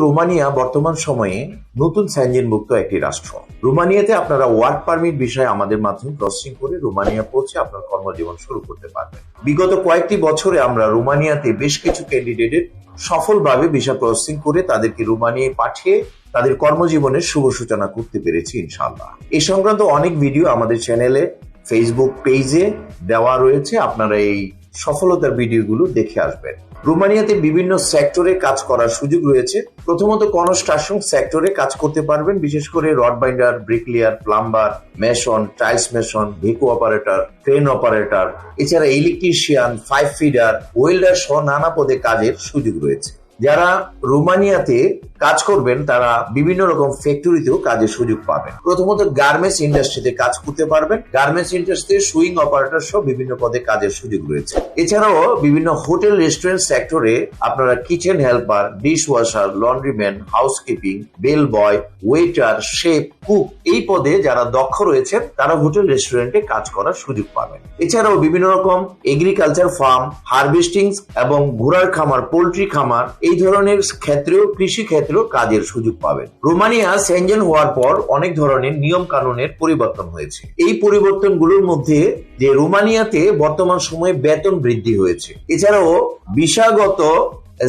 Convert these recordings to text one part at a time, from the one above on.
Romania বর্তমান সময়ে নতুন সেনজেনভুক্ত একটি রাষ্ট্র। রোমানিয়াতে আপনারা ওয়ার্ক পারমিট বিষয়ে আমাদের মাধ্যমে প্রসেসিং করে রোমানিয়া পৌঁছে আপনার কর্মজীবন শুরু করতে পারবেন। বিগত কয়েকটি বছরে আমরা রোমানিয়াতে বেশ কিছু ক্যান্ডিডেটের সফলভাবে ভিসা প্রসেসিং করে তাদেরকে রোমানিয়ায় পাঠিয়ে তাদের কর্মজীবনের শুভ সূচনা করতে পেরেছি ইনশাআল্লাহ। এই সংক্রান্ত অনেক ভিডিও আমাদের চ্যানেলে, ফেসবুক পেজে দেওয়া রয়েছে, আপনারা এই সফলতার ভিডিওগুলো দেখে আসবেন। রোমানিয়াতে বিভিন্ন সেক্টরে কাজ করার সুযোগ রয়েছে। প্রথমত কনস্ট্রাকশন সেক্টরে কাজ করতে পারবেন, বিশেষ করে rod binder, bricklayer, plumber, mason, tiles mason, ভেকু অপারেটর, ক্রেন অপারেটর, এছাড়া ইলেকট্রিশিয়ান, পাইপ ফিডার, ওয়েল্ডার সহ নানা পদে কাজের সুযোগ রয়েছে। যারা রোমানিয়াতে কাজ করবেন তারা বিভিন্ন রকম ফ্যাক্টরিতেও কাজের সুযোগ পাবেন। প্রথমত গার্মেন্টস ইন্ডাস্ট্রিতে কাজ করতে পারবেন। গার্মেন্টস ইন্ডাস্ট্রিতে সুইং অপারেটর সহ বিভিন্ন পদে কাজের সুযোগ রয়েছে। এছাড়াও বিভিন্ন হোটেল রেস্টুরেন্ট সেক্টরে আপনারা kitchen helper, dish washer, laundryman, housekeeping, bell boy, waiter, chef, cook এই পদে যারা দক্ষ রয়েছেন তারা হোটেল রেস্টুরেন্টে কাজ করার সুযোগ পাবেন। এছাড়াও বিভিন্ন রকম এগ্রিকালচার ফার্ম, হারভেস্টিং এবং ঘোড়ার খামার, পোল্ট্রি খামার এই ধরনের ক্ষেত্রেও, কৃষি ক্ষেত্রেও কাজের সুযোগ পাবেন। রোমানিয়া সেনজেন হওয়ার পর অনেক ধরনের নিয়ম কানুনের পরিবর্তন হয়েছে। এই পরিবর্তনগুলোর মধ্যে যে রোমানিয়াতে বর্তমান সময়ে বেতন বৃদ্ধি হয়েছে। এছাড়াও ভিসাগত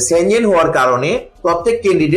সেনজেন হওয়ার কারণে প্রত্যেক ক্যান্ডিডেট